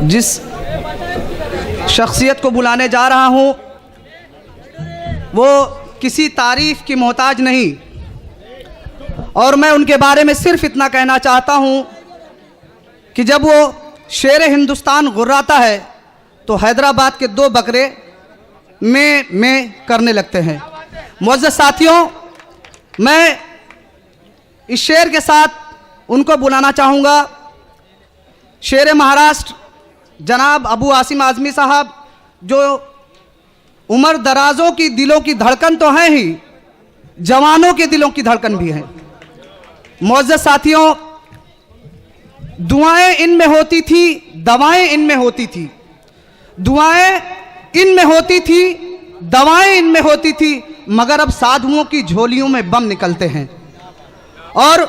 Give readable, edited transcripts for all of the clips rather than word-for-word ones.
जिस शख्सियत को बुलाने जा रहा हूँ वो किसी तारीफ़ की मोहताज नहीं, और मैं उनके बारे में सिर्फ इतना कहना चाहता हूँ कि जब वो शेर हिंदुस्तान गुर्राता है तो हैदराबाद के 2 बकरे में करने लगते हैं। मुअज़्ज़ज़ साथियों, मैं इस शेर के साथ उनको बुलाना चाहूँगा। शेर महाराष्ट्र जनाब अबू आसिम आज़मी साहब, जो उम्र दराजों की दिलों की धड़कन तो हैं ही, जवानों के दिलों की धड़कन भी हैं। मुअज़्ज़ज़ साथियों, दुआएं इनमें होती थी, दवाएं इनमें होती थी। दुआएं इनमें होती थी, दवाएं इनमें होती थी, मगर अब साधुओं की झोलियों में बम निकलते हैं। और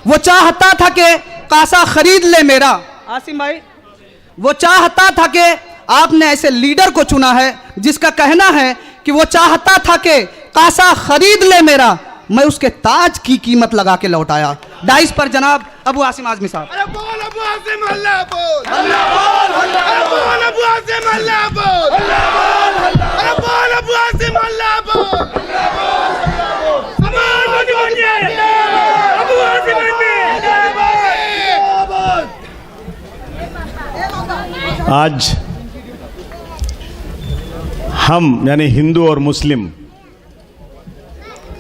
वो चाहता था कि कासा खरीद ले मेरा, आसिम भाई, वो चाहता था कि आपने ऐसे लीडर को चुना है जिसका कहना है कि वो चाहता था कि कासा खरीद ले मेरा, मैं उसके ताज की कीमत लगा के लौटाया। डाइस पर जनाब अबू आसिम आज़मी साहब। अरे बोल अबू आसिम, अल्लाह बोल, अल्लाह बोल, अरे बोल अबू आसिम, अल्लाह बोल, अल्लाह बोल, अरे बोल अबू आसिम, अल्लाह बोल, अल्लाह बोल, अमान बनिए अबू आसिम ने। आज हम यानी हिंदू और मुस्लिम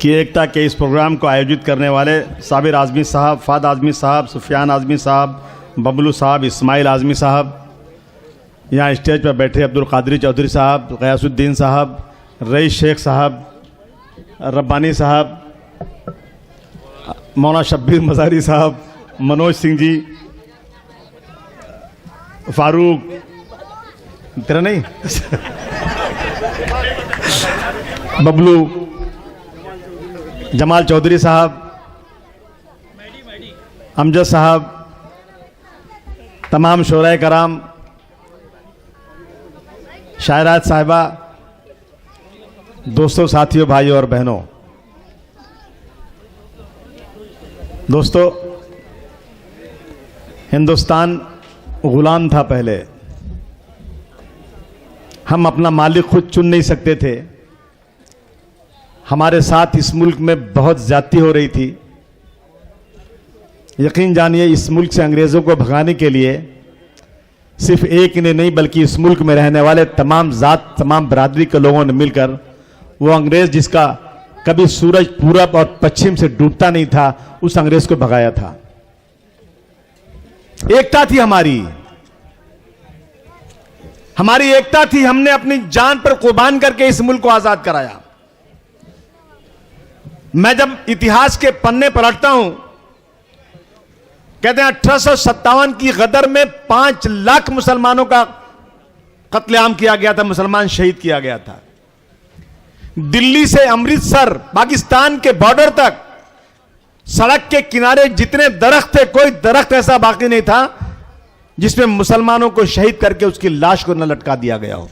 की एकता के इस प्रोग्राम को आयोजित करने वाले साबिर आज़मी साहब, फ़ाद आज़मी साहब, सुफियान आज़मी साहब, बबलू साहब, इस्माइल आज़मी साहब, यहाँ स्टेज पर बैठे अब्दुल कादरी चौधरी साहब, गयासुद्दीन साहब, रईस शेख साहब, रब्बानी साहब, मौलाना शब्बीर मज़ारी साहब, मनोज सिंह जी, फारूक तेरा नहीं बबलू, जमाल चौधरी साहब, अमजद साहब, तमाम शोराए कराम, शायरात साहिबा, दोस्तों, साथियों, भाइयों और बहनों। दोस्तों, हिंदुस्तान गुलाम था पहले। हम अपना मालिक खुद चुन नहीं सकते थे। हमारे साथ इस मुल्क में बहुत ज्यादती हो रही थी। यकीन जानिए, इस मुल्क से अंग्रेज़ों को भगाने के लिए सिर्फ एक ने नहीं बल्कि इस मुल्क में रहने वाले तमाम जात, तमाम बरादरी के लोगों ने मिलकर वो अंग्रेज़ जिसका कभी सूरज पूरब और पश्चिम से डूबता नहीं था, उस अंग्रेज़ को भगाया था। एकता थी हमारी एकता थी। हमने अपनी जान पर कुर्बान करके इस मुल्क को आज़ाद कराया। मैं जब इतिहास के पन्ने पलटता हूं, कहते हैं 1857 की गदर में 5 लाख मुसलमानों का कत्लेआम किया गया था, मुसलमान शहीद किया गया था। दिल्ली से अमृतसर, पाकिस्तान के बॉर्डर तक सड़क के किनारे जितने दरख्त थे, कोई दरख्त ऐसा बाकी नहीं था जिसमें मुसलमानों को शहीद करके उसकी लाश को न लटका दिया गया हो।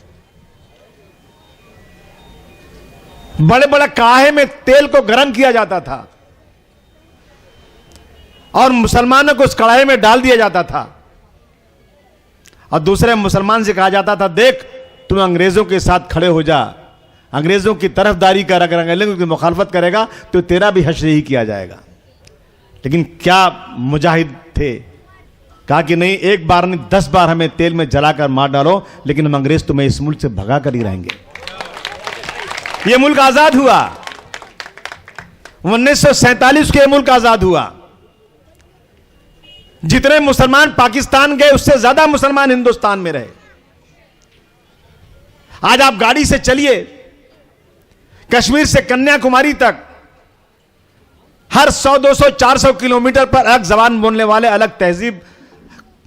बड़े बड़े काहे में तेल को गर्म किया जाता था और मुसलमानों को उस कढ़ाई में डाल दिया जाता था और दूसरे मुसलमान से कहा जाता था, देख तुम अंग्रेजों के साथ खड़े हो जा, अंग्रेजों की तरफदारी कर, अगर अंग्रेजों की मुखालफत करेगा तो तेरा भी हश्र ही किया जाएगा। लेकिन क्या मुजाहिद थे, कहा कि नहीं, एक बार नहीं 10 बार हमें तेल में जलाकर मार डालो, लेकिन हम अंग्रेज तुम्हें इस मुल्क से भगा कर ही रहेंगे। यह मुल्क आजाद हुआ 1947 के मुल्क आजाद हुआ। जितने मुसलमान पाकिस्तान गए उससे ज्यादा मुसलमान हिंदुस्तान में रहे। आज आप गाड़ी से चलिए, कश्मीर से कन्याकुमारी तक हर 100, 200, 400 किलोमीटर पर अलग जबान बोलने वाले, अलग तहजीब,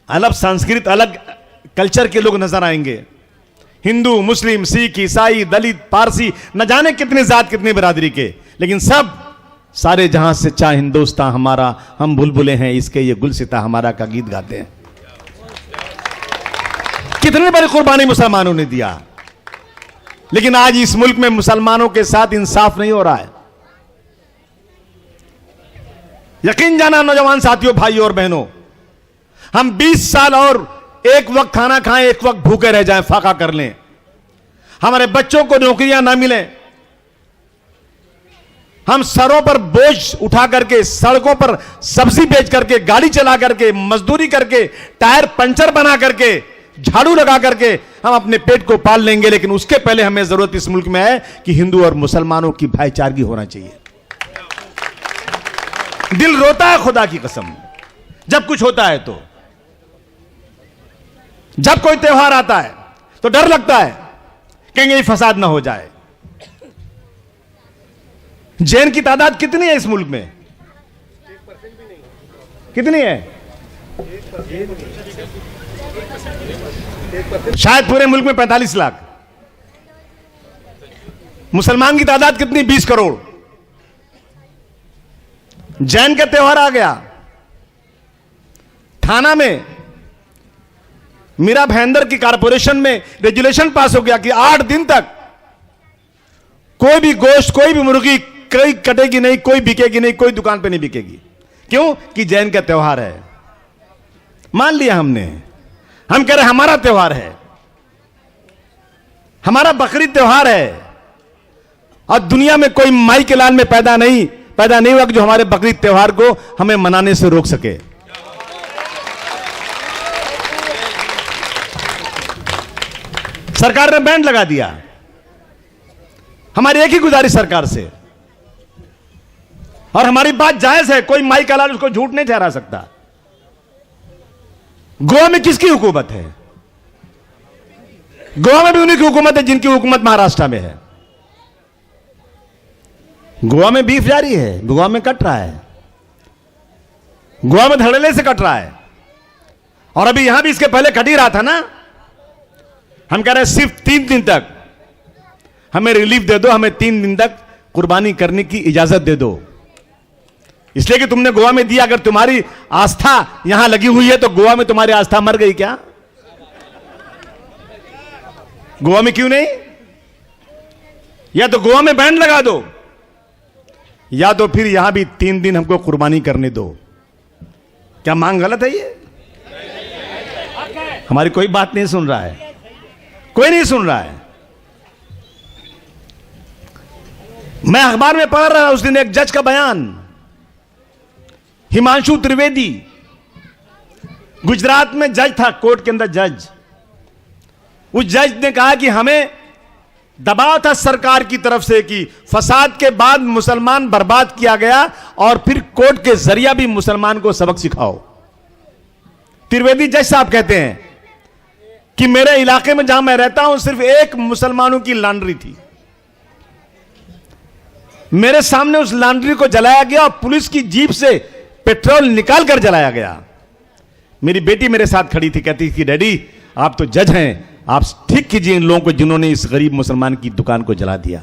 अलग संस्कृत, अलग कल्चर के लोग नजर आएंगे। हिंदू, मुस्लिम, सिख, ईसाई, दलित, पारसी, न जाने कितने जात, कितनी बरादरी के, लेकिन सब सारे जहां से चाहे हिंदुस्तान हमारा, हम बुलबुलें हैं इसके, ये गुलसिता हमारा का गीत गाते हैं। कितनी बड़ी कुर्बानी मुसलमानों ने दिया, लेकिन आज इस मुल्क में मुसलमानों के साथ इंसाफ नहीं हो रहा है। यकीन जाना नौजवान साथियों, भाइयों और बहनों, हम 20 साल और एक वक्त खाना खाएं, एक वक्त भूखे रह जाएं, फाका कर लें, हमारे बच्चों को नौकरियां ना मिलें, हम सरों पर बोझ उठा करके, सड़कों पर सब्जी बेच करके, गाड़ी चला करके, मजदूरी करके, टायर पंचर बना करके, झाड़ू लगा करके हम अपने पेट को पाल लेंगे, लेकिन उसके पहले हमें जरूरत इस मुल्क में है कि हिंदू और मुसलमानों की भाईचारगी होना चाहिए। दिल रोता है खुदा की कसम जब कुछ होता है, तो जब कोई त्योहार आता है तो डर लगता है कहेंगे ये फसाद ना हो जाए। जैन की तादाद कितनी है इस मुल्क में? कितनी है? शायद पूरे मुल्क में 45 लाख। मुसलमान की तादाद कितनी? 20 करोड़। जैन का त्योहार आ गया, थाना में मीरा भाईंदर की कारपोरेशन में रेजुलेशन पास हो गया कि 8 दिन तक कोई भी गोश्त, कोई भी मुर्गी कोई कटेगी नहीं, कोई बिकेगी नहीं, कोई दुकान पे नहीं बिकेगी। क्यों? कि जैन का त्योहार है। मान लिया हमने, हम कह रहे हमारा त्योहार है, हमारा बकरीद त्योहार है, और दुनिया में कोई माई के लाल में पैदा नहीं हुआ कि जो हमारे बकरीद त्योहार को हमें मनाने से रोक सके। सरकार ने बैंड लगा दिया। हमारी एक ही गुजारिश सरकार से, और हमारी बात जायज है, कोई माई का लाल उसको झूठ नहीं ठहरा सकता। गोवा में किसकी हुकूमत है? गोवा में भी उन्हीं की हुकूमत है जिनकी हुकूमत महाराष्ट्र में है। गोवा में बीफ जारी है, गोवा में कट रहा है, गोवा में धड़ल्ले से कट रहा है, और अभी यहां भी इसके पहले कट ही रहा था ना। हम कह रहे हैं सिर्फ 3 दिन तक हमें रिलीफ दे दो, हमें 3 दिन तक कुर्बानी करने की इजाजत दे दो, इसलिए कि तुमने गोवा में दिया। अगर तुम्हारी आस्था यहां लगी हुई है तो गोवा में तुम्हारी आस्था मर गई क्या? गोवा में क्यों नहीं? या तो गोवा में बैन लगा दो, या तो फिर यहां भी 3 दिन हमको कुर्बानी करने दो। क्या मांग गलत है ये? हमारी कोई बात नहीं सुन रहा है, कोई नहीं सुन रहा है। मैं अखबार में पढ़ रहा उस दिन एक जज का बयान, हिमांशु त्रिवेदी, गुजरात में जज था, कोर्ट के अंदर जज। उस जज ने कहा कि हमें दबाव था सरकार की तरफ से कि फसाद के बाद मुसलमान बर्बाद किया गया और फिर कोर्ट के जरिया भी मुसलमान को सबक सिखाओ। त्रिवेदी जज साहब कहते हैं कि मेरे इलाके में जहां मैं रहता हूं सिर्फ एक मुसलमानों की लॉन्ड्री थी, मेरे सामने उस लॉन्ड्री को जलाया गया और पुलिस की जीप से पेट्रोल निकाल कर जलाया गया। मेरी बेटी मेरे साथ खड़ी थी, कहती थी डैडी आप तो जज हैं, आप ठीक कीजिए इन लोगों को जिन्होंने इस गरीब मुसलमान की दुकान को जला दिया।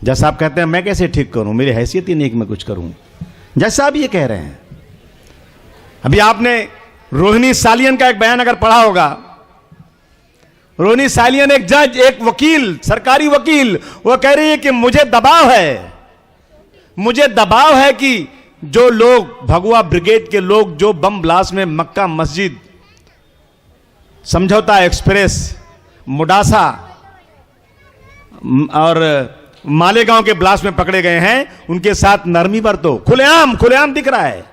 जज साहब कहते हैं मैं कैसे ठीक करूं, मेरी हैसियत ही नहीं कि मैं कुछ करूं। जज साहब ये कह रहे हैं। अभी आपने रोहिणी सालियन का एक बयान अगर पढ़ा होगा, रोहिणी सालियन एक जज, एक वकील, सरकारी वकील, वो कह रही है कि मुझे दबाव है कि जो लोग भगवा ब्रिगेड के लोग जो बम ब्लास्ट में मक्का मस्जिद, समझौता एक्सप्रेस, मुडासा और मालेगांव के ब्लास्ट में पकड़े गए हैं, उनके साथ नरमी बरतो। खुलेआम दिख रहा है,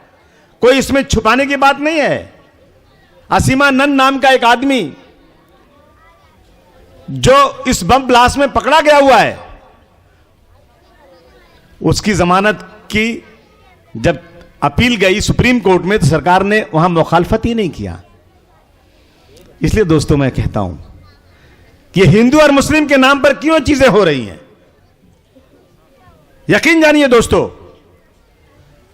कोई इसमें छुपाने की बात नहीं है। असीमा नंद नाम का एक आदमी जो इस बम ब्लास्ट में पकड़ा गया हुआ है, उसकी जमानत की जब अपील गई सुप्रीम कोर्ट में तो सरकार ने वहां मुखालफत ही नहीं किया। इसलिए दोस्तों मैं कहता हूं कि हिंदू और मुस्लिम के नाम पर क्यों चीजें हो रही हैं। यकीन जानिए दोस्तों,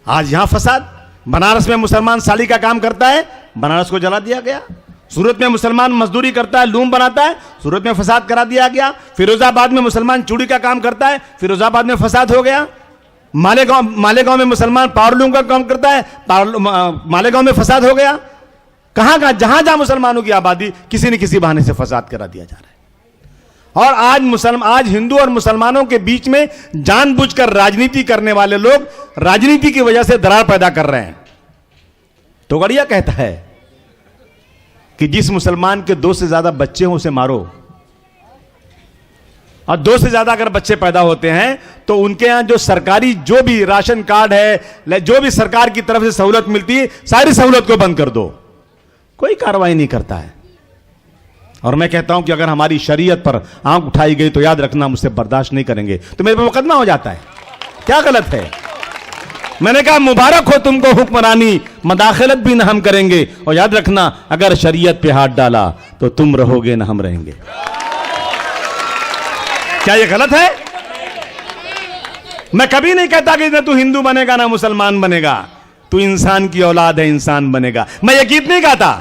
आज यहां फसाद, बनारस में मुसलमान साली का काम करता है, बनारस को जला दिया गया। सूरत में मुसलमान मजदूरी करता है, लूम बनाता है, सूरत में फसाद करा दिया गया। फिरोजाबाद में मुसलमान चूड़ी का काम करता है, फिरोजाबाद में फसाद हो गया। मालेगांव में मुसलमान पावर लूम का काम करता है, मालेगांव में फसाद हो गया। कहां जहां मुसलमानों की आबादी, किसी न किसी बहाने से फसाद करा दिया जा रहा है। और आज हिंदू और मुसलमानों के बीच में जानबूझकर राजनीति करने वाले लोग राजनीति की वजह से दरार पैदा कर रहे हैं। तोगड़िया कहता है कि जिस मुसलमान के 2 से ज्यादा बच्चे हों उसे मारो, और 2 से ज्यादा अगर बच्चे पैदा होते हैं तो उनके यहां जो सरकारी जो भी राशन कार्ड है, जो भी सरकार की तरफ से सहूलत मिलती है, सारी सहूलत को बंद कर दो। कोई कार्रवाई नहीं करता है। और मैं कहता हूं कि अगर हमारी शरीयत पर आंख उठाई गई तो याद रखना, मुझसे बर्दाश्त नहीं करेंगे तो मेरे पे मुकदमा हो जाता है। क्या गलत है? मैंने कहा मुबारक हो तुमको हुक्मरानी, मदाखलत भी ना हम करेंगे, और याद रखना अगर शरीयत पे हाथ डाला तो तुम रहोगे ना हम रहेंगे। क्या ये गलत है? मैं कभी नहीं कहता कि ना तू हिंदू बनेगा ना मुसलमान बनेगा, तू इंसान की औलाद है, इंसान बनेगा। मैं ये गीत नहीं गाता,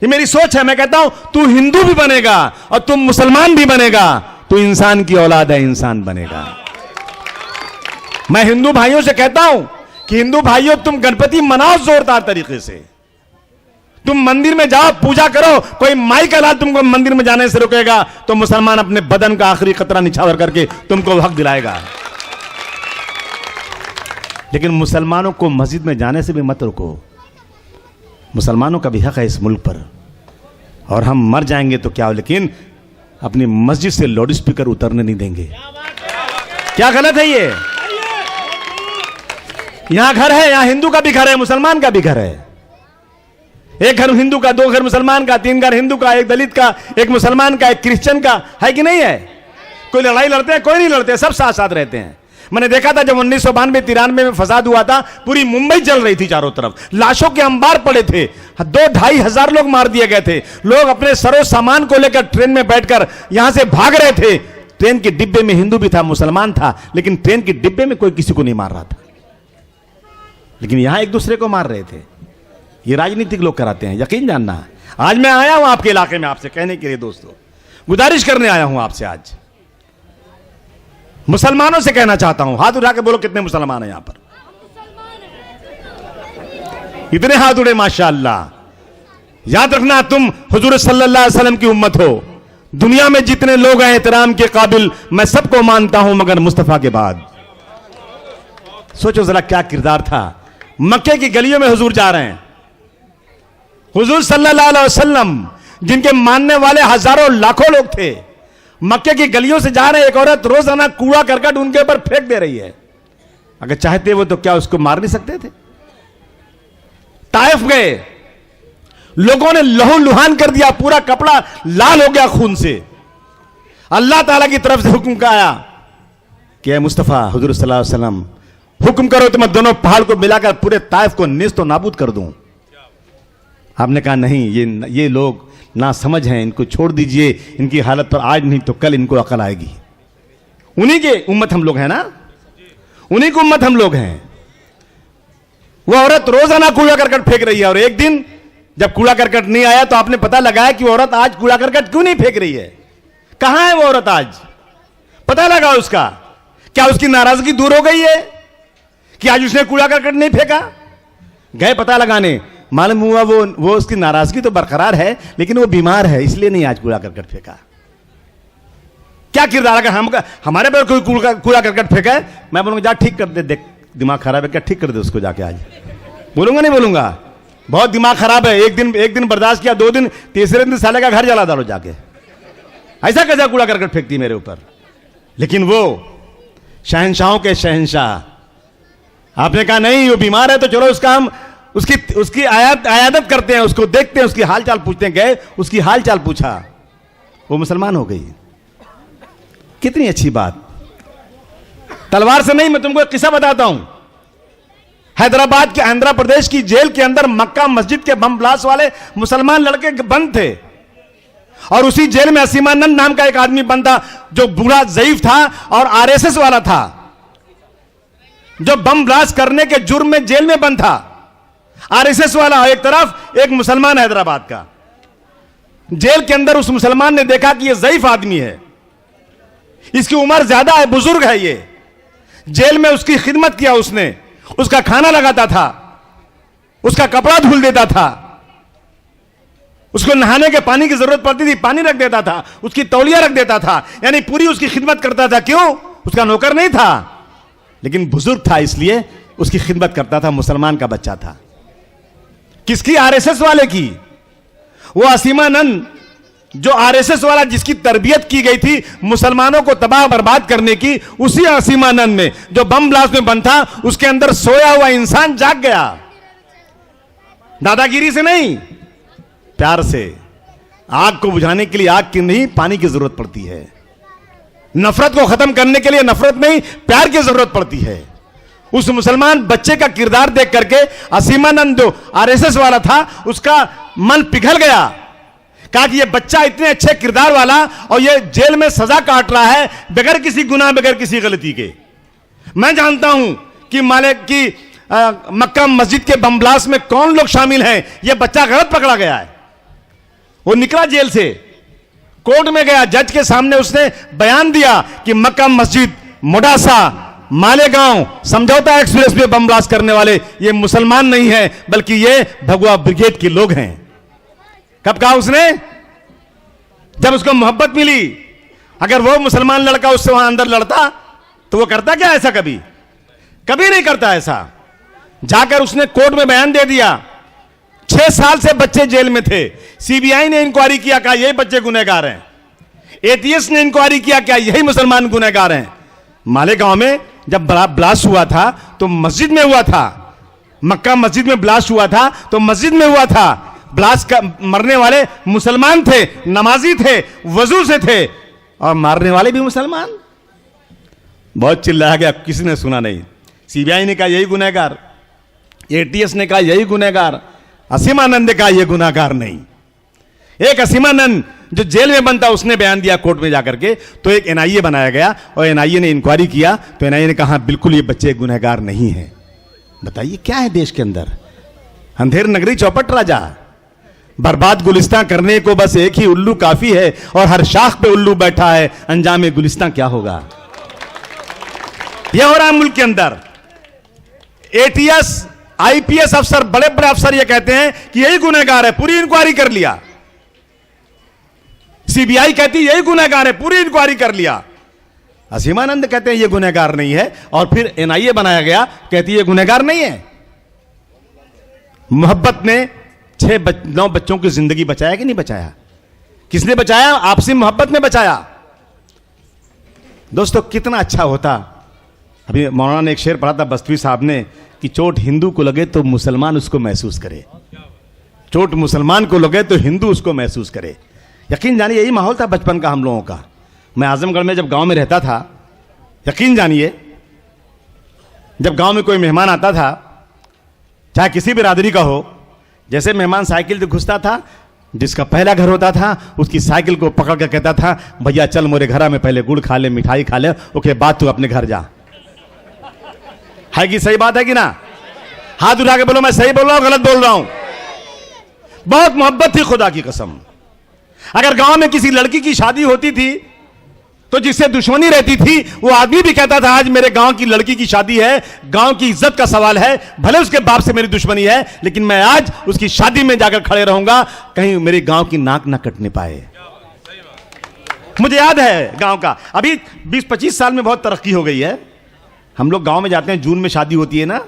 ये मेरी सोच है। मैं कहता हूं तू हिंदू भी बनेगा और तुम मुसलमान भी बनेगा, तू इंसान की औलाद है, इंसान बनेगा। मैं हिंदू भाइयों से कहता हूं कि हिंदू भाइयों तुम गणपति मनाओ जोरदार तरीके से, तुम मंदिर में जाओ, पूजा करो। कोई माई का लाल तुमको मंदिर में जाने से रोकेगा तो मुसलमान अपने बदन का आखिरी खतरा निछावर करके तुमको हक दिलाएगा। लेकिन मुसलमानों को मस्जिद में जाने से भी मत रोको। मुसलमानों का भी हक है इस मुल्क पर, और हम मर जाएंगे तो क्या हो, लेकिन अपनी मस्जिद से लाउड स्पीकर उतरने नहीं देंगे। क्या गलत है ये? यहां घर है, यहां हिंदू का भी घर है, मुसलमान का भी घर है। एक घर हिंदू का, 2 घर मुसलमान का, 3 घर हिंदू का, 1 दलित का, 1 मुसलमान का, 1 क्रिश्चियन का, है कि नहीं है? कोई लड़ाई लड़ते हैं? कोई नहीं लड़ते, सब साथ साथ रहते हैं। मैंने देखा था जब 1992-93 में फसाद हुआ था, पूरी मुंबई जल रही थी चारों तरफ, लाशों के अंबार पड़े थे, 2-2.5 हजार लोग मार दिए गए थे। लोग अपने सरो सामान को लेकर ट्रेन में बैठकर यहां से भाग रहे थे। ट्रेन के डिब्बे में हिंदू भी था, मुसलमान था, लेकिन ट्रेन के डिब्बे में कोई किसी को नहीं मार रहा था, लेकिन यहां एक दूसरे को मार रहे थे। ये राजनीतिक लोग कराते हैं, यकीन जानना। आज मैं आया हूं आपके इलाके में आपसे कहने के लिए, दोस्तों गुजारिश करने आया हूं आपसे। आज मुसलमानों से कहना चाहता हूं, हाथ उठा के बोलो कितने मुसलमान हैं यहां पर? इतने हाथ उड़े, माशाअल्लाह। याद रखना तुम हुजूर सल्लल्लाहु अलैहि वसल्लम की उम्मत हो। दुनिया में जितने लोग हैं एहतराम के काबिल, मैं सबको मानता हूं मगर मुस्तफा के बाद। सोचो जरा क्या किरदार था। मक्के की गलियों में हुजूर जा रहे हैं, हुजूर सल्लल्लाहु अलैहि वसल्लम जिनके मानने वाले हजारों लाखों लोग थे, मक्के की गलियों से जा रहे हैं। एक औरत रोजाना कूड़ा करकट उनके ऊपर फेंक दे रही है। अगर चाहते वो तो क्या उसको मार नहीं सकते थे? ताइफ गए, लोगों ने लहू लुहान कर दिया, पूरा कपड़ा लाल हो गया खून से। अल्लाह ताला की तरफ से हुक्म का आया कि ऐ मुस्तफा हुजूर सल्लल्लाहु अलैहि वसल्लम, हुक्म करो तो मैं दोनों पहाड़ को मिलाकर पूरे ताइफ को नेस्त तो नाबूद कर दूं। आपने कहा नहीं, ये लोग ना समझ हैं, इनको छोड़ दीजिए, इनकी हालत पर आज नहीं तो कल इनको अकल आएगी। उन्हीं के उम्मत हम लोग हैं ना, उन्हीं की उम्मत हम लोग हैं। वो औरत रोजाना कूड़ा करकट फेंक रही है, और एक दिन जब कूड़ा करकट नहीं आया तो आपने पता लगाया कि वो औरत आज कूड़ा करकट क्यों नहीं फेंक रही है। कहां है वो औरत आज? पता लगा उसका? क्या उसकी नाराजगी दूर हो गई है कि आज उसने कूड़ा करकट नहीं फेंका? गए पता लगाने, मालूम हुआ वो उसकी नाराजगी तो बरकरार है, लेकिन वो बीमार है, इसलिए नहीं आज कूड़ा करकट फेंका। क्या किरदार? अगर हमारे पर कोई कूड़ा करकट फेंका है, मैं बोलूंगा जा ठीक कर दे, देख दिमाग खराब है क्या, ठीक कर दे उसको जाके आज। बोलूंगा नहीं बोलूंगा? बहुत दिमाग खराब है। एक दिन बर्दाश्त किया, 2 दिन, तीसरे दिन साले का घर जला डालो जाके। ऐसा कैसा कूड़ा करकट फेंकती मेरे ऊपर? लेकिन वो शहंशाहों के शहंशाह, आपने कहा नहीं वो बीमार है तो चलो उसका हम उसकी आयादत करते हैं, उसको देखते हैं, उसकी हालचाल पूछते हैं। गए, उसकी हालचाल पूछा, वो मुसलमान हो गई। कितनी अच्छी बात। तलवार से नहीं, मैं तुमको एक किस्सा बताता हूं। हैदराबाद के, आंध्र प्रदेश की जेल के अंदर मक्का मस्जिद के बम ब्लास्ट वाले मुसलमान लड़के बंद थे, और उसी जेल में असीमानंद नाम का एक आदमी बंद था जो बूढ़ा ज़ईफ था और आरएसएस वाला था, जो बम ब्लास्ट करने के जुर्म में जेल में बंद था। आरएसएस वाला एक तरफ, एक मुसलमान हैदराबाद का। जेल के अंदर उस मुसलमान ने देखा कि यह ज़ईफ आदमी है, इसकी उम्र ज्यादा है, बुजुर्ग है ये। जेल में उसकी खिदमत किया उसने, उसका खाना लगाता था, उसका कपड़ा धुल देता था, उसको नहाने के पानी की जरूरत पड़ती थी, पानी रख देता था, उसकी तौलिया रख देता था, यानी पूरी उसकी खिदमत करता था। क्यों? उसका नौकर नहीं था, लेकिन बुजुर्ग था इसलिए उसकी खिदमत करता था। मुसलमान का बच्चा था। किसकी? आरएसएस वाले की। वो असीमानंद जो आरएसएस वाला जिसकी तरबियत की गई थी मुसलमानों को तबाह बर्बाद करने की, उसी असीमानंद में जो बम ब्लास्ट में बंद था, उसके अंदर सोया हुआ इंसान जाग गया। दादागिरी से नहीं, प्यार से। आग को बुझाने के लिए आग की नहीं, पानी की जरूरत पड़ती है। नफरत को खत्म करने के लिए नफरत नहीं, प्यार की जरूरत पड़ती है। उस मुसलमान बच्चे का किरदार देख करके असीमानंद जो आरएसएस वाला था, उसका मन पिघल गया। कहा कि ये बच्चा इतने अच्छे किरदार वाला और ये जेल में सजा काट रहा है बगैर किसी गुनाह, बगैर किसी गलती के। मैं जानता हूं कि मक्का मस्जिद के बम ब्लास्ट में कौन लोग शामिल हैं। यह बच्चा गलत पकड़ा गया है। वो निकला जेल से, कोर्ट में गया, जज के सामने उसने बयान दिया कि मक्का मस्जिद, मोडासा, मालेगांव, समझौता एक्सप्रेस पे बम ब्लास्ट करने वाले ये मुसलमान नहीं है, बल्कि ये भगवा ब्रिगेड के लोग हैं। कब कहा उसने? जब उसको मोहब्बत मिली। अगर वो मुसलमान लड़का उससे वहां अंदर लड़ता तो वो करता क्या ऐसा? कभी कभी नहीं करता ऐसा। जाकर उसने कोर्ट में बयान दे दिया। 6 साल से बच्चे जेल में थे। सीबीआई ने इंक्वायरी किया, कहा यही बच्चे गुनहगार हैं। एटीएस ने इंक्वायरी किया, क्या यही मुसलमान गुनहगार हैं। मालेगांव में जब ब्लास्ट हुआ था तो मस्जिद में हुआ था। मक्का मस्जिद में ब्लास्ट हुआ था तो मस्जिद में हुआ था। ब्लास्ट का मरने वाले मुसलमान थे, नमाजी थे, वजू से थे, और मारने वाले भी मुसलमान। बहुत चिल्लाया गया, किसी ने सुना नहीं। सीबीआई ने कहा यही गुनहगार, एटीएस ने कहा यही गुनहगार, असीमानंद ने कहा यह गुनहगार नहीं। एक असीमानंद जो जेल में बंद था उसने बयान दिया कोर्ट में जाकर के, तो एक एनआईए बनाया गया और एनआईए ने इंक्वायरी किया तो एनआईए ने कहा बिल्कुल ये बच्चे गुनहगार नहीं हैं। बताइए क्या है देश के अंदर? अंधेर नगरी चौपट राजा। बर्बाद गुलिस्तान करने को बस एक ही उल्लू काफी है, और हर शाख पे उल्लू बैठा है, अंजाम गुलिस्तान क्या होगा? यह हो रहा है मुल्क के अंदर। एटीएस, आईपीएस अफसर, बड़े बड़े अफसर ये कहते हैं कि यही गुनहगार है, पूरी इंक्वायरी कर लिया। सीबीआई कहती है यही गुनहगार है, पूरी इंक्वायरी कर लिया। असीमानंद कहते हैं ये गुनहगार नहीं है, और फिर एनआईए बनाया गया, कहती है ये गुनहगार नहीं है। मोहब्बत ने 9 बच्चों की जिंदगी बचाया कि नहीं बचाया? किसने बचाया? आपसी मोहब्बत ने बचाया। दोस्तों कितना अच्छा होता। अभी मौलाना ने एक शेर पढ़ा था बस्तवी साहब ने कि चोट हिंदू को लगे तो मुसलमान उसको महसूस करे, चोट मुसलमान को लगे तो हिंदू उसको महसूस करे। यकीन जानिए यही माहौल था बचपन का हम लोगों का। मैं आजमगढ़ में जब गांव में रहता था, यकीन जानिए जब गांव में कोई मेहमान आता था, चाहे किसी बिरादरी का हो, जैसे मेहमान साइकिल से घुसता था, जिसका पहला घर होता था उसकी साइकिल को पकड़ कर कहता था भैया चल मोरे घरा में पहले गुड़ खा ले, मिठाई खा ले, उसके बाद तू अपने घर जा। है कि सही बात है कि ना? हाथ उठा के बोलो मैं सही बोल रहा हूं गलत बोल रहा हूं? बहुत मोहब्बत थी खुदा की कसम। अगर गांव में किसी लड़की की शादी होती थी तो जिससे दुश्मनी रहती थी वो आदमी भी कहता था आज मेरे गांव की लड़की की शादी है, गांव की इज्जत का सवाल है, भले उसके बाप से मेरी दुश्मनी है, लेकिन मैं आज उसकी शादी में जाकर खड़े रहूंगा, कहीं मेरे गांव की नाक ना कटने पाए। मुझे याद है गांव का। अभी 20-25 साल में बहुत तरक्की हो गई है। हम लोग गांव में जाते हैं, जून में शादी होती है ना,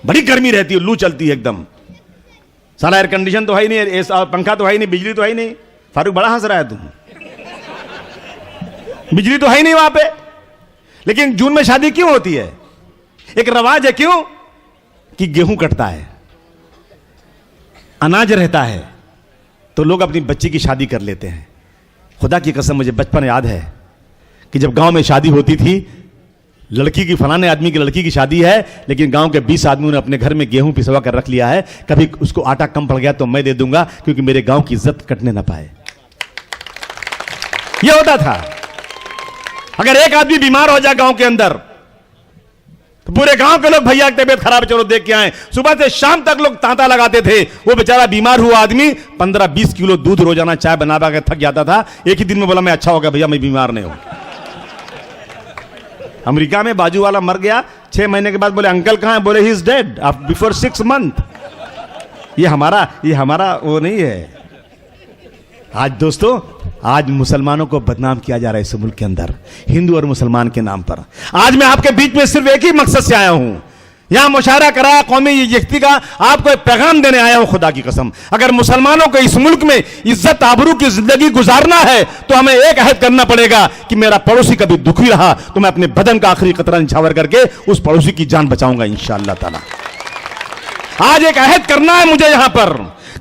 बड़ी गर्मी रहती है, लू चलती है एकदम। साला एयर कंडीशन तो है ही नहीं, पंखा तो है ही नहीं, बिजली तो है ही नहीं। फारूक बड़ा हंस रहा है तुम, बिजली तो है ही नहीं वहां पे। लेकिन जून में शादी क्यों होती है? एक रवाज है। क्यों? कि गेहूं कटता है, अनाज रहता है, तो लोग अपनी बच्ची की शादी कर लेते हैं। खुदा की कसम मुझे बचपन याद है कि जब गांव में शादी होती थी, लड़की की फलाने आदमी की लड़की की शादी है, लेकिन गांव के 20 आदमियों ने अपने घर में गेहूं पिसवा कर रख लिया है, कभी उसको आटा कम पड़ गया तो मैं दे दूंगा, क्योंकि मेरे गांव की इज्जत कटने ना पाए। यह होता था। अगर एक आदमी बीमार हो जाए गांव के अंदर तो पूरे गांव के लोग भैया की तबीयत खराब है चलो देख के आए। सुबह से शाम तक लोग तांता लगाते थे। वो बेचारा बीमार हुआ आदमी 15-20 किलो दूध रोजाना चाय बना के थक जाता था। एक ही दिन में बोला मैं अच्छा हो गया भैया, मैं बीमार नहीं हूं। अमेरिका में बाजू वाला मर गया, 6 महीने के बाद बोले अंकल कहां है? बोले he is dead before 6 month. ये हमारा वो नहीं है। आज दोस्तों, आज मुसलमानों को बदनाम किया जा रहा है इस मुल्क के अंदर, हिंदू और मुसलमान के नाम पर। आज मैं आपके बीच में सिर्फ एक ही मकसद से आया हूं यहां मुशायरा कराया कौमी यकजहती का, आपको एक पैगाम देने आया हूं खुदा की कसम। अगर मुसलमानों को इस मुल्क में इज्जत आबरू की जिंदगी गुजारना है तो हमें एक अहद करना पड़ेगा कि मेरा पड़ोसी कभी दुखी रहा तो मैं अपने बदन का आखिरी कतरा निछावर करके उस पड़ोसी की जान बचाऊंगा इंशाअल्लाह ताला। आज एक अहद करना है मुझे, यहां पर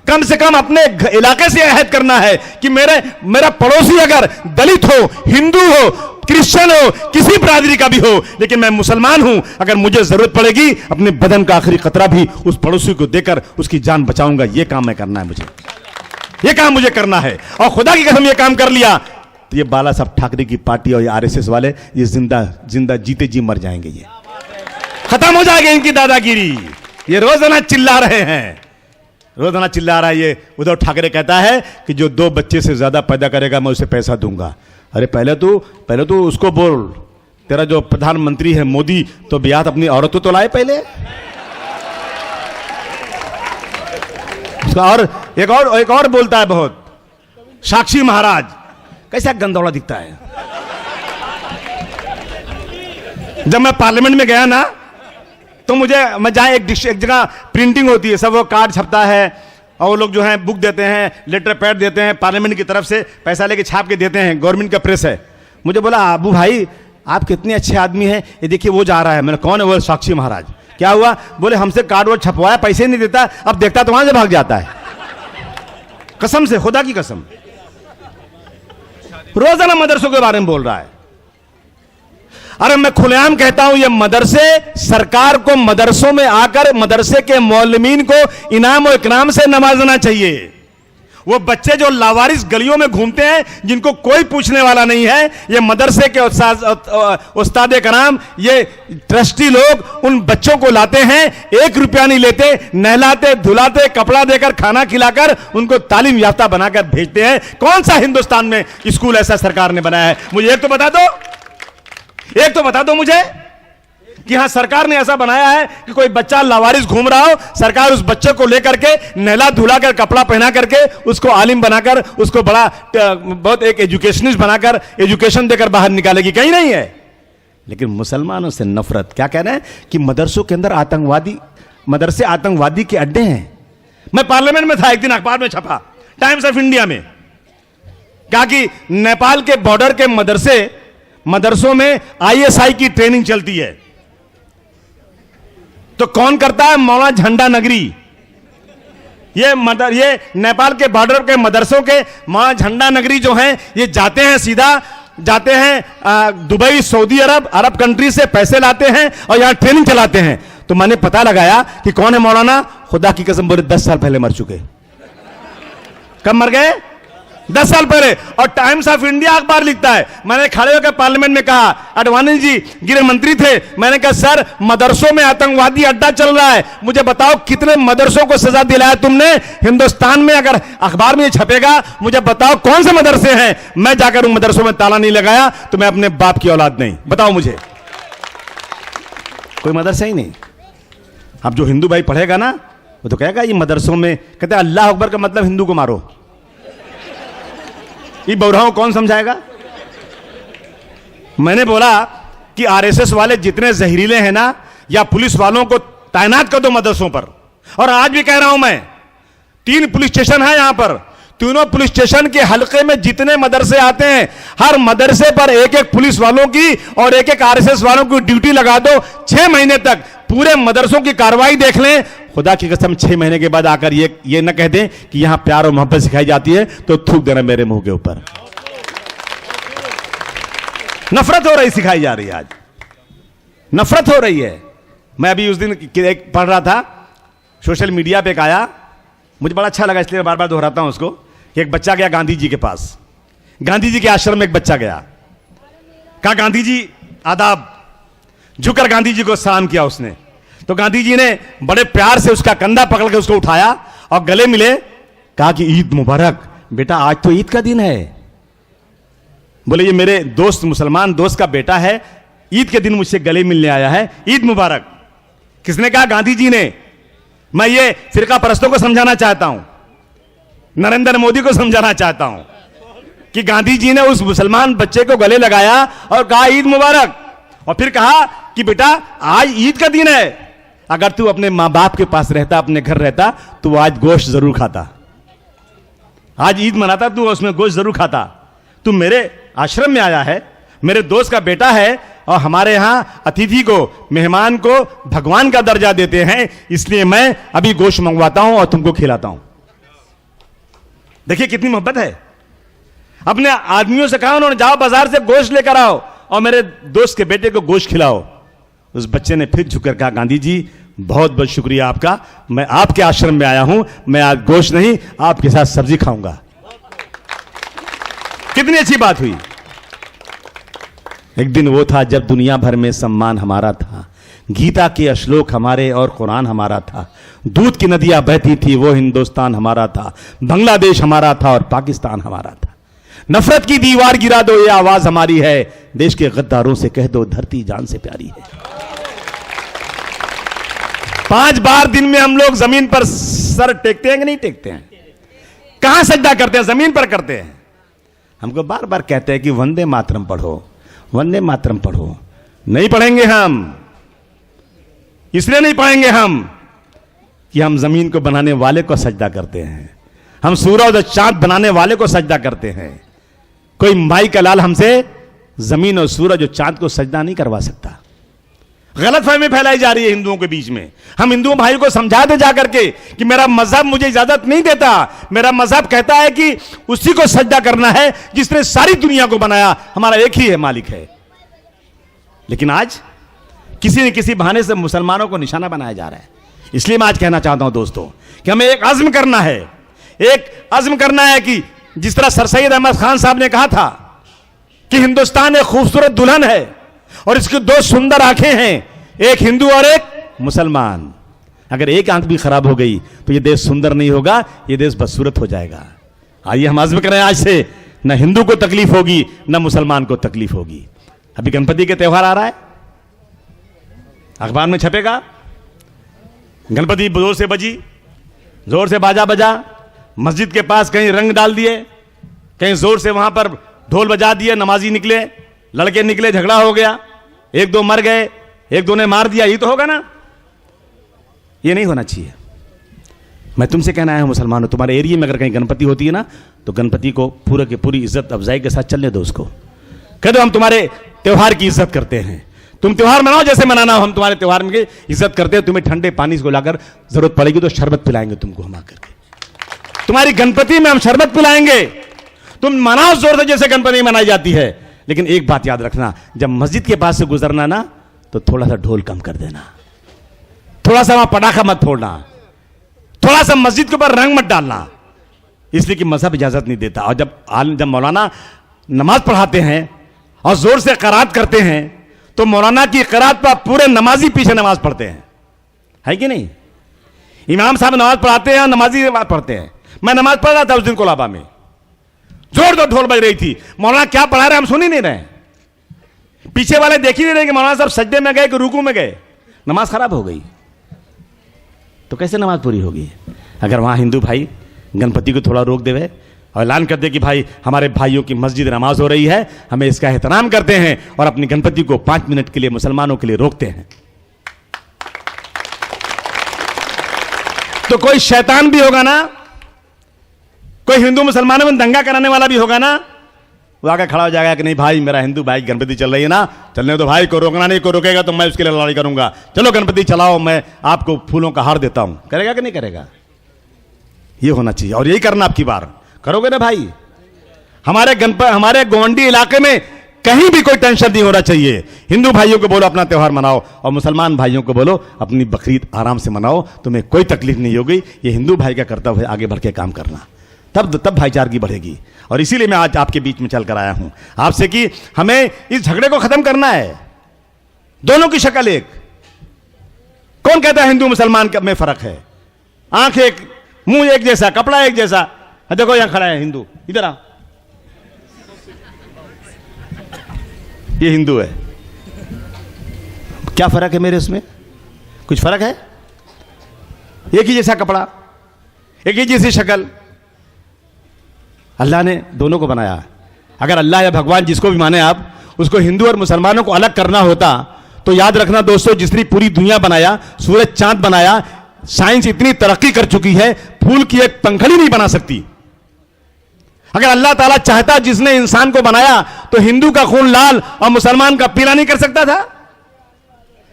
कम से कम अपने इलाके से अहद करना है कि मेरा पड़ोसी अगर दलित हो, हिंदू हो, क्रिश्चियन हो, किसी बरादरी का भी हो, लेकिन मैं मुसलमान हूं, अगर मुझे जरूरत पड़ेगी अपने बदन का आखिरी कतरा भी उस पड़ोसी को देकर उसकी जान बचाऊंगा। यह काम मैं करना है, यह काम मुझे करना है। और खुदा की कसम यह काम कर लिया तो ये बाला साहब ठाकरे की पार्टी और ये आरएसएस वाले ये जिंदा जीते जी मर जाएंगे, ये खत्म हो जाएगी इनकी दादागिरी। ये रोजाना चिल्ला रहे हैं, रोजाना चिल्ला रहा है ये। उद्धव ठाकरे कहता है कि जो 2 बच्चे से ज्यादा पैदा करेगा मैं उसे पैसा दूंगा। अरे पहले तो उसको बोल, तेरा जो प्रधानमंत्री है मोदी तो ब्याह अपनी औरतों तो लाए पहले। उसका और एक और बोलता है बहुत, साक्षी महाराज कैसा गंदौड़ा दिखता है। जब मैं पार्लियामेंट में गया ना तो मैं जहां एक जगह प्रिंटिंग होती है, सब वो कार्ड छपता है और वो लोग जो हैं बुक देते हैं, लेटर पैड देते हैं, पार्लियामेंट की तरफ से पैसा लेके छाप के देते हैं, गवर्नमेंट का प्रेस है। मुझे बोला अबू भाई आप कितने अच्छे आदमी हैं, ये देखिए वो जा रहा है। मैंने कौन है? वो साक्षी महाराज। क्या हुआ? बोले हमसे कार्ड वो छपवाया, पैसे नहीं देता, अब देखता तो वहां से भाग जाता है। कसम से, खुदा की कसम, रोजाना मदरसों के बारे में बोल रहा है। अरे मैं खुलेआम कहता हूं ये मदरसे, सरकार को मदरसों में आकर मदरसे के मौलमीन को इनाम और इकराम से नवाजना चाहिए। वो बच्चे जो लावारिस गलियों में घूमते हैं, जिनको कोई पूछने वाला नहीं है, ये मदरसे के उस्ताद कराम, ये ट्रस्टी लोग उन बच्चों को लाते हैं, 1 रुपया नहीं लेते, नहलाते धुलाते, कपड़ा देकर, खाना खिलाकर उनको तालीम याफ्ता बनाकर भेजते हैं। कौन सा हिंदुस्तान में स्कूल ऐसा सरकार ने बनाया है? मुझे एक तो बता दो मुझे कि हां सरकार ने ऐसा बनाया है कि कोई बच्चा लावारिस घूम रहा हो, सरकार उस बच्चे को लेकर के नहला धुला कर, कपड़ा पहना करके, उसको आलिम बनाकर, उसको बहुत एक एजुकेशनिस्ट बनाकर एजुकेशन देकर बाहर निकालेगी? कहीं नहीं है। लेकिन मुसलमानों से नफरत। क्या कह रहे हैं कि मदरसों के अंदर मदरसे आतंकवादी के अड्डे हैं। मैं पार्लियामेंट में था, एक दिन अखबार में छपा, टाइम्स ऑफ इंडिया में, कहा कि नेपाल के बॉर्डर के मदरसों में ISI की ट्रेनिंग चलती है। तो कौन करता है? मौलाना झंडा नगरी। ये नेपाल के बॉर्डर के मदरसों के मौलाना झंडा नगरी जो हैं, ये जाते हैं दुबई, सऊदी अरब कंट्री से पैसे लाते हैं और यहां ट्रेनिंग चलाते हैं। तो मैंने पता लगाया कि कौन है मौलाना। खुदा की कसम बोले 10 साल पहले मर चुके। कब मर गए? 10 साल पहले। और टाइम्स ऑफ इंडिया अखबार लिखता है, मैंने खड़े होकर पार्लियामेंट में कहा, अडवाणी जी गृह मंत्री थे, मैंने कहा सर मदरसों में आतंकवादी अड्डा चल रहा है, मुझे बताओ कितने मदरसों को सजा दिलाया तुमने हिंदुस्तान में? अगर अखबार में ये छपेगा, मुझे बताओ कौन से मदरसे हैं? मैं जाकर उन मदरसों में ताला नहीं लगाया तो मैं अपने बाप की औलाद नहीं। बताओ मुझे, कोई मदरसा ही नहीं। अब जो हिंदू भाई पढ़ेगा ना, वो तो कहेगा ये मदरसों में, कहते हैं अल्लाह अकबर का मतलब हिंदू को मारो। ये बौराओं कौन समझाएगा? मैंने बोला कि आरएसएस वाले जितने जहरीले हैं ना, या पुलिस वालों को तैनात कर दो मदरसों पर। और आज भी कह रहा हूं मैं, 3 पुलिस स्टेशन है यहां पर, तीनों पुलिस स्टेशन के हलके में जितने मदरसे आते हैं, हर मदरसे पर एक पुलिस वालों की और एक आरएसएस वालों की ड्यूटी लगा दो। 6 महीने तक पूरे मदरसों की कार्रवाई देख लें। खुदा की कसम 6 महीने के बाद आकर ये न कह दें कि यहां प्यार और मोहब्बत सिखाई जाती है, तो थूक देना मेरे मुंह के ऊपर। नफरत हो रही, सिखाई जा रही है, आज नफरत हो रही है। मैं अभी उस दिन एक पढ़ रहा था, सोशल मीडिया पे एक आया, मुझे बड़ा अच्छा लगा, इसलिए बार बार दोहराता हूं उसको, कि एक बच्चा गया गांधी जी के पास, गांधी जी के आश्रम में एक बच्चा गया, कहा गांधी जी आदाब, झुककर गांधी जी को सलाम किया उसने। तो गांधी जी ने बड़े प्यार से उसका कंधा पकड़ के उसको उठाया और गले मिले, कहा कि ईद मुबारक बेटा, आज तो ईद का दिन है। बोले ये मेरे दोस्त, मुसलमान दोस्त का बेटा है, ईद के दिन मुझसे गले मिलने आया है, ईद मुबारक। किसने कहा? गांधी जी ने। मैं ये फिरका परस्तों को समझाना चाहता हूं, नरेंद्र मोदी को समझाना चाहता हूं कि गांधी जी ने उस मुसलमान बच्चे को गले लगाया और कहा ईद मुबारक, और फिर कहा कि बेटा आज ईद का दिन है, अगर तू अपने माँ बाप के पास रहता, अपने घर रहता, तो आज गोश्त जरूर खाता। आज ईद मनाता, तू उसमें गोश्त जरूर खाता। तू मेरे आश्रम में आया है, मेरे दोस्त का बेटा है, और हमारे यहां अतिथि को, मेहमान को भगवान का दर्जा देते हैं, इसलिए मैं अभी गोश्त मंगवाता हूं और तुमको खिलाता हूं। देखिए कितनी मोहब्बत है। अपने आदमियों से कहा उन्होंने, जाओ बाजार से गोश्त लेकर आओ और मेरे दोस्त के बेटे को गोश्त खिलाओ। उस बच्चे ने फिर झुककर कहा, गांधी जी बहुत बहुत शुक्रिया आपका, मैं आपके आश्रम में आया हूं, मैं आज गोश्त नहीं आपके साथ सब्जी खाऊंगा। कितनी अच्छी बात हुई। एक दिन वो था जब दुनिया भर में सम्मान हमारा था, गीता के श्लोक हमारे और कुरान हमारा था, दूध की नदियां बहती थी वो हिंदुस्तान हमारा था, बांग्लादेश हमारा था और पाकिस्तान हमारा था। नफरत की दीवार गिरा दो ये आवाज हमारी है, देश के गद्दारों से कह दो धरती जान से प्यारी है। 5 बार दिन में हम लोग जमीन पर सर टेकते हैं कि नहीं टेकते हैं? कहां सजदा करते हैं? जमीन पर करते हैं। हमको बार बार कहते हैं कि वंदे मातरम पढ़ो, वंदे मातरम पढ़ो। नहीं पढ़ेंगे हम, इसलिए नहीं पढ़ेंगे हम कि हम जमीन को बनाने वाले को सजदा करते हैं, हम सूरज और चांद बनाने वाले को सजदा करते हैं। कोई माई का लाल हमसे जमीन और सूरज और चांद को सजदा नहीं करवा सकता। गलतफहमी फैलाई जा रही है हिंदुओं के बीच में। हम हिंदू भाई को समझा दे जाकर के कि मेरा मजहब मुझे इजाजत नहीं देता, मेरा मजहब कहता है कि उसी को सजदा करना है जिसने सारी दुनिया को बनाया, हमारा एक ही है मालिक है। लेकिन आज किसी न किसी बहाने से मुसलमानों को निशाना बनाया जा रहा है। इसलिए मैं आज कहना चाहता हूं दोस्तों कि हमें एक अज़्म करना है, एक अज़्म करना है कि जिस तरह सर सैयद अहमद खान साहब ने कहा था कि हिंदुस्तान एक खूबसूरत दुल्हन है और इसकी 2 सुंदर आंखें हैं, एक हिंदू और एक मुसलमान। अगर एक आंख भी खराब हो गई तो ये देश सुंदर नहीं होगा, ये देश बदसूरत हो जाएगा। आइए हम अज़्म करें आज से, न हिंदू को तकलीफ होगी न मुसलमान को तकलीफ होगी। अभी गणपति के त्योहार आ रहा है, अखबार में छपेगा, गणपति जोर से बजी, जोर से बाजा बजा, मस्जिद के पास कहीं रंग डाल दिए, कहीं जोर से वहां पर ढोल बजा दिए, नमाजी निकले, लड़के निकले, झगड़ा हो गया, 1-2 मर गए, 1-2 ने मार दिया, ये तो होगा ना? ये नहीं होना चाहिए। मैं तुमसे कहना आया हूं मुसलमानों, तुम्हारे एरिया में अगर कहीं गणपति होती है ना, तो गणपति को पूरे की पूरी इज्जत अफजाई के साथ चलने दो। उसको कह दो हम तुम्हारे त्योहार की इज्जत करते हैं, तुम त्योहार मनाओ जैसे मनाना हो, हम तुम्हारे त्योहार में इज्जत करते हैं। तुम्हें ठंडे पानी को लाकर जरूरत पड़ेगी तो शरबत पिलाएंगे तुमको हम आकर के, तुम्हारी गणपति में हम शरबत पिलाएंगे, तुम मनाओ जोर से जैसे गणपति मनाई जाती है। लेकिन एक बात याद रखना, जब मस्जिद के पास से गुजरना ना तो थोड़ा सा ढोल कम कर देना, थोड़ा सा वहां पटाखा मत फोड़ना, थोड़ा सा मस्जिद के ऊपर रंग मत डालना, इसलिए कि मजहब इजाजत नहीं देता। और जब मौलाना नमाज पढ़ाते हैं और जोर से क़रात करते हैं तो मौलाना की क़रात पर पूरे नमाजी पीछे नमाज पढ़ते हैं, है कि नहीं? इमाम साहब नमाज पढ़ाते हैं और नमाजी नमाज पढ़ते हैं। मैं नमाज पढ़ रहा था उस दिन कोलाबा में, जोरदार ढोल बज रही थी, मौलाना क्या पढ़ा रहे हम सुन ही नहीं रहे, पीछे वाले देख ही नहीं रहे कि मौलाना साहब सजदे में गए कि रुकू में गए। नमाज खराब हो गई तो कैसे नमाज पूरी होगी? अगर वहां हिंदू भाई गणपति को थोड़ा रोक देवे और ऐलान कर दे कि भाई हमारे भाइयों की मस्जिद नमाज हो रही है, हमें इसका एहतराम करते हैं और अपनी गणपति को 5 मिनट के लिए मुसलमानों के लिए रोकते हैं, तो कोई शैतान भी होगा ना, कोई हिंदू मुसलमानों में दंगा कराने वाला भी होगा ना, वो आकर खड़ा हो जाएगा कि नहीं भाई मेरा हिंदू भाई गणपति चल रही है ना, चलने दो भाई, को रोकना नहीं, को रोकेगा तो मैं उसके लिए लड़ाई करूंगा, चलो गणपति चलाओ, मैं आपको फूलों का हार देता हूं। करेगा कि नहीं करेगा? ये होना चाहिए और यही करना आपकी बार करोगे ना भाई। हमारे गोवंडी इलाके में कहीं भी कोई टेंशन नहीं होना चाहिए। हिंदू भाइयों को बोलो अपना त्योहार मनाओ और मुसलमान भाइयों को बोलो अपनी बकरीद आराम से मनाओ, तुम्हें कोई तकलीफ नहीं होगी। ये हिंदू भाई का कर्तव्य है आगे बढ़ के काम करना, तब भाईचारगी बढ़ेगी। और इसीलिए मैं आज आपके बीच में चल कर आया हूं आपसे कि हमें इस झगड़े को खत्म करना है। दोनों की शक्ल एक। कौन कहता है हिंदू मुसलमान में फर्क है? आंख एक, मुंह एक जैसा, कपड़ा एक जैसा। देखो यहां खड़ा है हिंदू, इधर आ, ये हिंदू है, क्या फर्क है मेरे उसमें? कुछ फर्क है? एक ही जैसा कपड़ा, एक ही जैसी शक्ल। अल्लाह ने दोनों को बनाया। अगर अल्लाह या भगवान जिसको भी माने आप, उसको हिंदू और मुसलमानों को अलग करना होता तो याद रखना दोस्तों, जिसने पूरी दुनिया बनाया, सूरज चांद बनाया, साइंस इतनी तरक्की कर चुकी है, फूल की एक पंखड़ी नहीं बना सकती। अगर अल्लाह ताला चाहता, जिसने इंसान को बनाया, तो हिंदू का खून लाल और मुसलमान का पीला नहीं कर सकता था?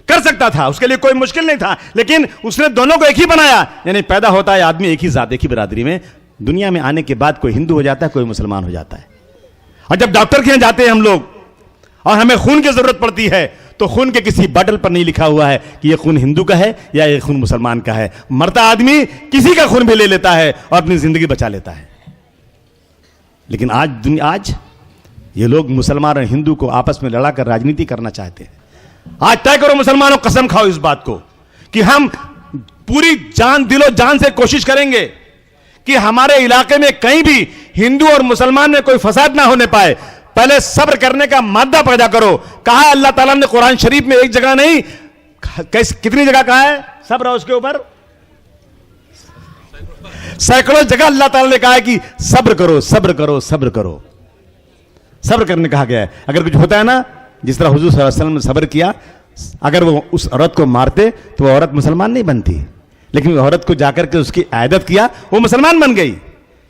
कर सकता था, उसके लिए कोई मुश्किल नहीं था। लेकिन उसने दोनों को एक ही बनाया, यानी पैदा होता है आदमी एक ही जात, एक ही बिरादरी में। दुनिया में आने के बाद कोई हिंदू हो जाता है, कोई मुसलमान हो जाता है। और जब डॉक्टर के यहां जाते हैं हम लोग और हमें खून की जरूरत पड़ती है, तो खून के किसी बॉटल पर नहीं लिखा हुआ है कि यह खून हिंदू का है या यह खून मुसलमान का है। मरता आदमी किसी का खून भी ले लेता है और अपनी जिंदगी बचा लेता है। लेकिन आज ये लोग मुसलमान और हिंदू को आपस में लड़ाकर राजनीति करना चाहते हैं। आज तय करो मुसलमानों, कसम खाओ इस बात को कि हम पूरी जान, दिलो जान से कोशिश करेंगे कि हमारे इलाके में कहीं भी हिंदू और मुसलमान में कोई फसाद ना होने पाए। पहले सब्र करने का मादा पैदा करो। कहा है अल्लाह ताला ने कुरान शरीफ में, एक जगह नहीं, कितनी जगह कहा है सब्र? उसके ऊपर सैकड़ों जगह अल्लाह ताला ने कहा है कि सब्र करो, सब्र करो, सब्र करो। सब्र करने कहा गया है। अगर कुछ होता है ना, जिस तरह हुजूर सल्लल्लाहु अलैहि वसल्लम ने सब्र किया, अगर वो उस औरत को मारते तो वो औरत मुसलमान नहीं बनती, लेकिन वो औरत को जाकर के उसकी आयदत किया, वो मुसलमान बन गई।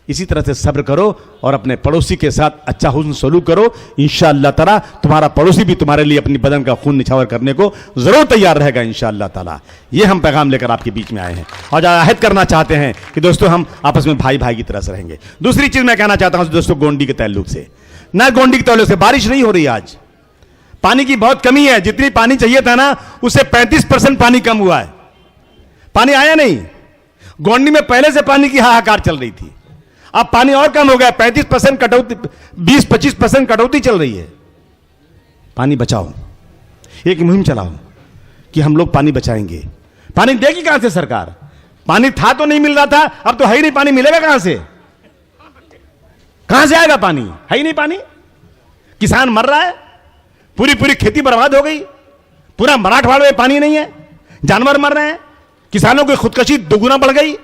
इसी तरह से सब्र करो और अपने पड़ोसी के साथ अच्छा हुस्न सलूक करो। इंशाअल्लाह ताला तुम्हारा पड़ोसी भी तुम्हारे लिए अपनी बदन का खून निछावर करने को जरूर तैयार रहेगा इंशाअल्लाह ताला। ये हम पैगाम लेकर आपके बीच में आए हैं और आहद करना चाहते हैं कि दोस्तों हम आपस में भाई भाई की तरह से रहेंगे। दूसरी चीज मैं कहना चाहता हूं दोस्तों, गोंडी के ताल्लुक से, ना गोंडी के ताल्लुक से बारिश नहीं हो रही। आज पानी की बहुत कमी है। जितनी पानी चाहिए था ना, उससे 35% पानी कम हुआ है। पानी आया नहीं। गोंडी में पहले से पानी की हाहाकार चल रही थी, अब पानी और कम हो गया। 35% कटौती, 20-25% कटौती चल रही है। पानी बचाओ, एक मुहिम चलाओ कि हम लोग पानी बचाएंगे। पानी देगी कहां से सरकार? पानी था तो नहीं मिल रहा था, अब तो है ही नहीं। पानी मिलेगा कहां से? कहां से आएगा पानी? है ही नहीं पानी। किसान मर रहा है, पूरी खेती बर्बाद हो गई। पूरा मराठवाड़ा में पानी नहीं है, जानवर मर रहे हैं, किसानों की खुदकशी दोगुना बढ़ गई।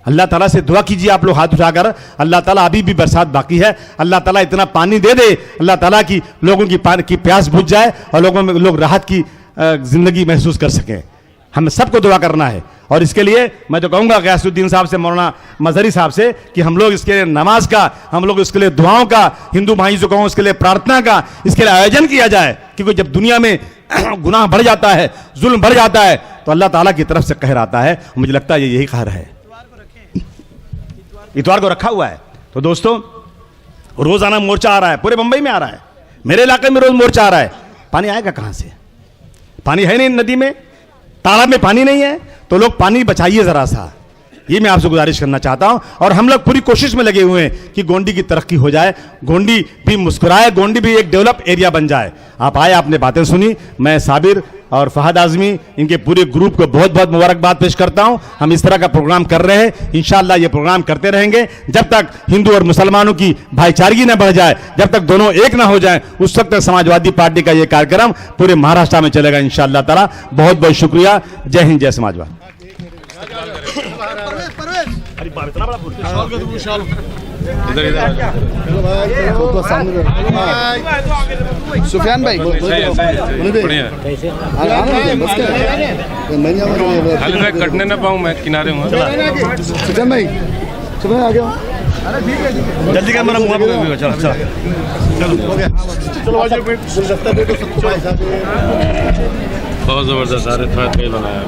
अल्लाह ताला से दुआ कीजिए आप लोग हाथ उठाकर, अल्लाह ताला अभी भी बरसात बाकी है, अल्लाह ताला इतना पानी दे दे, अल्लाह ताला की लोगों की पानी की प्यास बुझ जाए और लोग राहत की जिंदगी महसूस कर सकें। हमें सबको दुआ करना है। और इसके लिए मैं तो कहूंगा गयासुद्दीन साहब से, मौलाना मजहरी साहब से, कि हम लोग इसके लिए नमाज का, हम लोग इसके लिए दुआओं का, हिंदू भाई जो कहूँ इसके लिए प्रार्थना का, इसके लिए आयोजन किया जाए। क्योंकि जब दुनिया में गुनाह बढ़ जाता है, जुल्म बढ़ जाता है, तो अल्लाह ताला की तरफ से कहर आता है। मुझे लगता है यही कहर है। इतवार को रखा हुआ है। तो दोस्तों रोजाना मोर्चा आ रहा है, पूरे मुंबई में आ रहा है, मेरे इलाके में रोज मोर्चा आ रहा है। पानी आएगा कहां से? पानी है नहीं नदी में, तालाब में पानी नहीं है, तो लोग पानी बचाइए जरा सा। ये मैं आपसे गुजारिश करना चाहता हूं। और हम लोग पूरी कोशिश में लगे हुए हैं कि गोंडी की तरक्की हो जाए, गोंडी भी मुस्कुराए, गोंडी भी एक डेवलप एरिया बन जाए। आप आए, आपने बातें सुनी। मैं साबिर और फहद आजमी, इनके पूरे ग्रुप को बहुत बहुत मुबारकबाद पेश करता हूं। हम इस तरह का प्रोग्राम कर रहे हैं, इंशाअल्लाह ये प्रोग्राम करते रहेंगे जब तक हिंदू और मुसलमानों की भाईचारगी न बढ़ जाए, जब तक दोनों एक ना हो जाए, उस वक्त तक समाजवादी पार्टी का ये कार्यक्रम पूरे महाराष्ट्र में चलेगा इंशाअल्लाह ताला। बहुत बहुत शुक्रिया। जय हिंद, जय समाजवाद। सुफियान भाई खाली मैं कटने ना पाऊँ, मैं किनारे हूँ। सुफियान भाई, सुफियान आ गया। जल्दी कर, मेरा मुंह पे चलो चलो हो गया। चलो आज गुलदस्ता दे दो सबको भाई साहब। बहुत जबरदस्त, सारे बनाया।